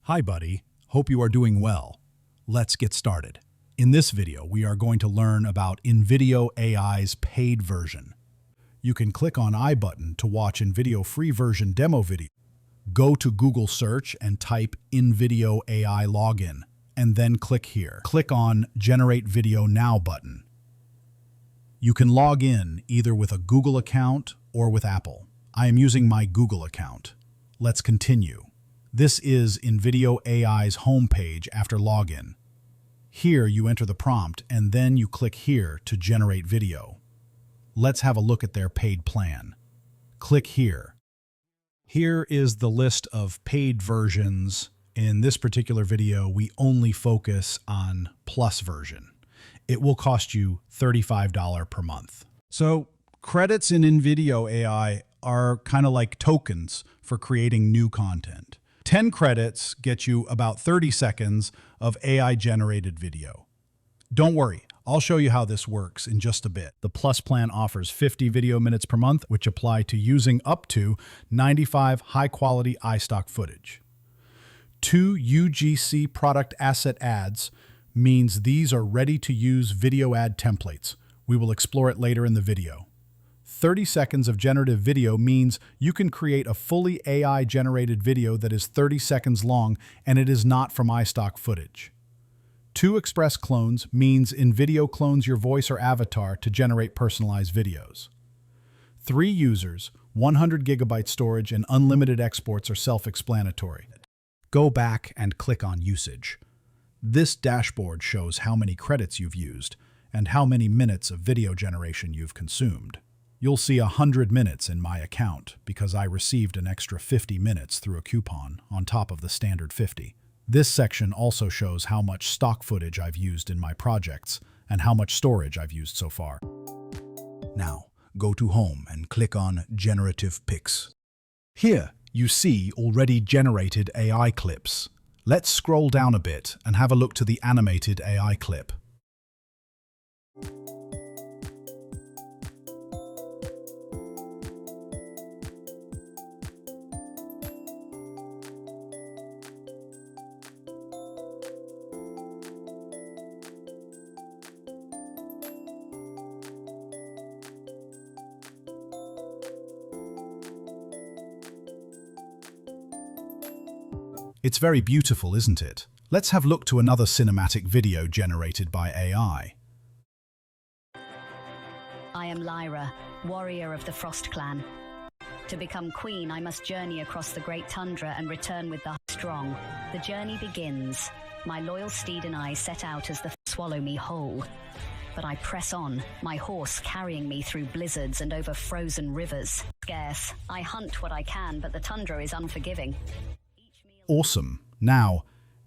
Hi buddy, hope you are doing well. Let's get started. In this video, we are going to learn about InVideo AI's paid version. You can click on I button to watch InVideo free version demo video. Go to Google search and type InVideo AI login, and then click here. Click on Generate Video Now button. You can log in either with a Google account or with Apple. I am using my Google account. Let's continue. This is InVideo AI's homepage after login. Here you enter the prompt and then you click here to generate video. Let's have a look at their paid plan. Click here. Here is the list of paid versions. In this particular video, we only focus on Plus version. It will cost you $35 per month. So credits in InVideo AI are kind of like tokens for creating new content. 10 credits get you about 30 seconds of AI-generated video. Don't worry, I'll show you how this works in just a bit. The Plus plan offers 50 video minutes per month, which apply to using up to 95 high-quality iStock footage. 2 UGC product asset ads means these are ready-to-use video ad templates. We will explore it later in the video. 30 seconds of generative video means you can create a fully AI-generated video that is 30 seconds long and it is not from iStock footage. 2 express clones means InVideo clones your voice or avatar to generate personalized videos. 3 users, 100 GB storage, and unlimited exports are self-explanatory. Go back and click on Usage. This dashboard shows how many credits you've used and how many minutes of video generation you've consumed. You'll see 100 minutes in my account because I received an extra 50 minutes through a coupon on top of the standard 50. This section also shows how much stock footage I've used in my projects and how much storage I've used so far. Now, go to Home and click on Generative Pics. Here, you see already generated AI clips. Let's scroll down a bit and have a look to the animated AI clip. It's very beautiful, isn't it? Let's have a look to another cinematic video generated by AI. I am Lyra, warrior of the Frost Clan. To become queen, I must journey across the great tundra and return with the strong. The journey begins. My loyal steed and I set out as the swallow me whole. But I press on, my horse carrying me through blizzards and over frozen rivers. Scarce, I hunt what I can, but the tundra is unforgiving. Awesome. Now,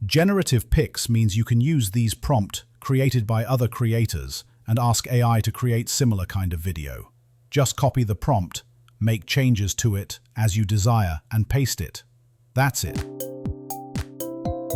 generative pics means you can use these prompts created by other creators and ask AI to create similar kind of video. Just copy the prompt, make changes to it as you desire, and paste it. That's it.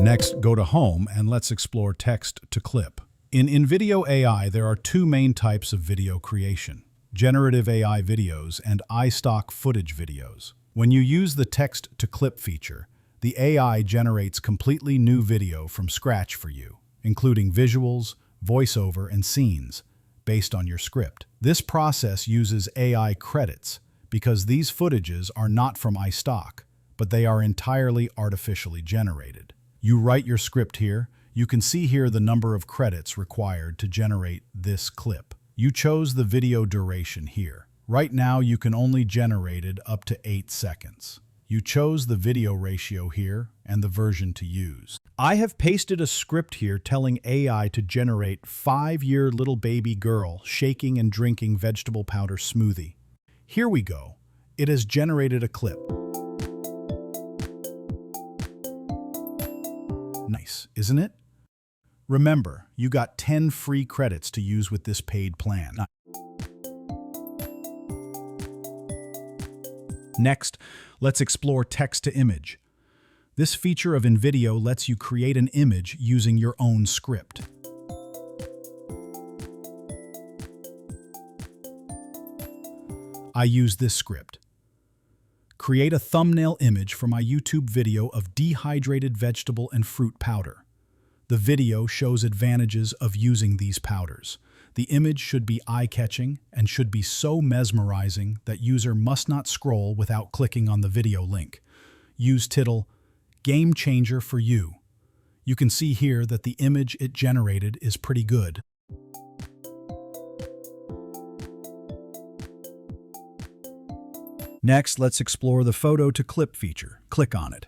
Next, go to Home and let's explore text to clip. In InVideo AI, there are 2 main types of video creation: generative AI videos and iStock footage videos. When you use the text to clip feature, the AI generates completely new video from scratch for you, including visuals, voiceover, and scenes, based on your script. This process uses AI credits because these footages are not from iStock, but they are entirely artificially generated. You write your script here. You can see here the number of credits required to generate this clip. You chose the video duration here. Right now, you can only generate it up to 8 seconds. You chose the video ratio here and the version to use. I have pasted a script here telling AI to generate 5-year little baby girl shaking and drinking vegetable powder smoothie. Here we go. It has generated a clip. Nice, isn't it? Remember, you got 10 free credits to use with this paid plan. Next, let's explore text to image. This feature of InVideo lets you create an image using your own script. I use this script. Create a thumbnail image for my YouTube video of dehydrated vegetable and fruit powder. The video shows advantages of using these powders. The image should be eye-catching and should be so mesmerizing that user must not scroll without clicking on the video link. Use title, "Game Changer for You." You can see here that the image it generated is pretty good. Next, let's explore the photo to clip feature. Click on it.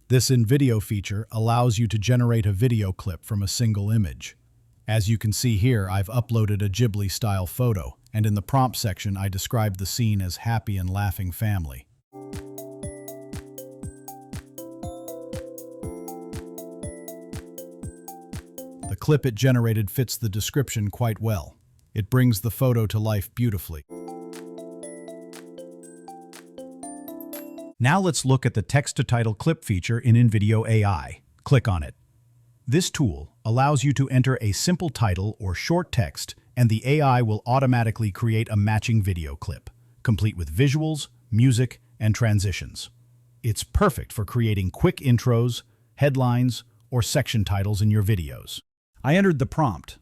This InVideo feature allows you to generate a video clip from a single image. As you can see here, I've uploaded a Ghibli-style photo, and in the prompt section I described the scene as happy and laughing family. The clip it generated fits the description quite well. It brings the photo to life beautifully. Now let's look at the text-to-title clip feature in InVideo AI. Click on it. This tool allows you to enter a simple title or short text, and the AI will automatically create a matching video clip, complete with visuals, music, and transitions. It's perfect for creating quick intros, headlines, or section titles in your videos. I entered the prompt.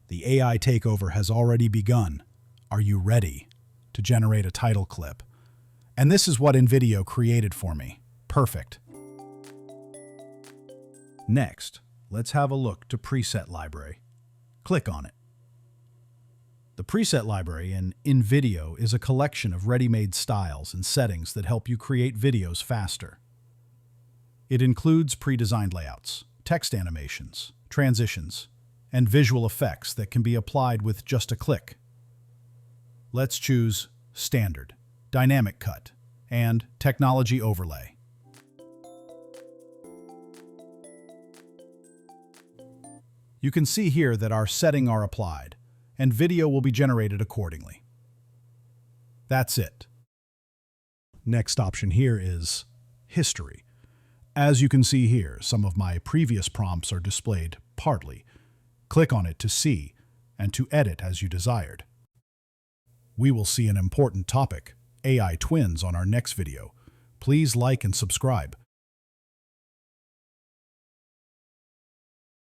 The AI takeover has already begun. Are you ready to generate a title clip? And this is what InVideo created for me. Perfect. Next, let's have a look to Preset Library. Click on it. The Preset Library in InVideo is a collection of ready-made styles and settings that help you create videos faster. It includes pre-designed layouts, text animations, transitions, and visual effects that can be applied with just a click. Let's choose Standard, Dynamic Cut, and Technology Overlay. You can see here that our settings are applied, and video will be generated accordingly. That's it. Next option here is History. As you can see here, some of my previous prompts are displayed partly. Click on it to see and to edit as you desired. We will see an important topic, AI twins, on our next video. Please like and subscribe.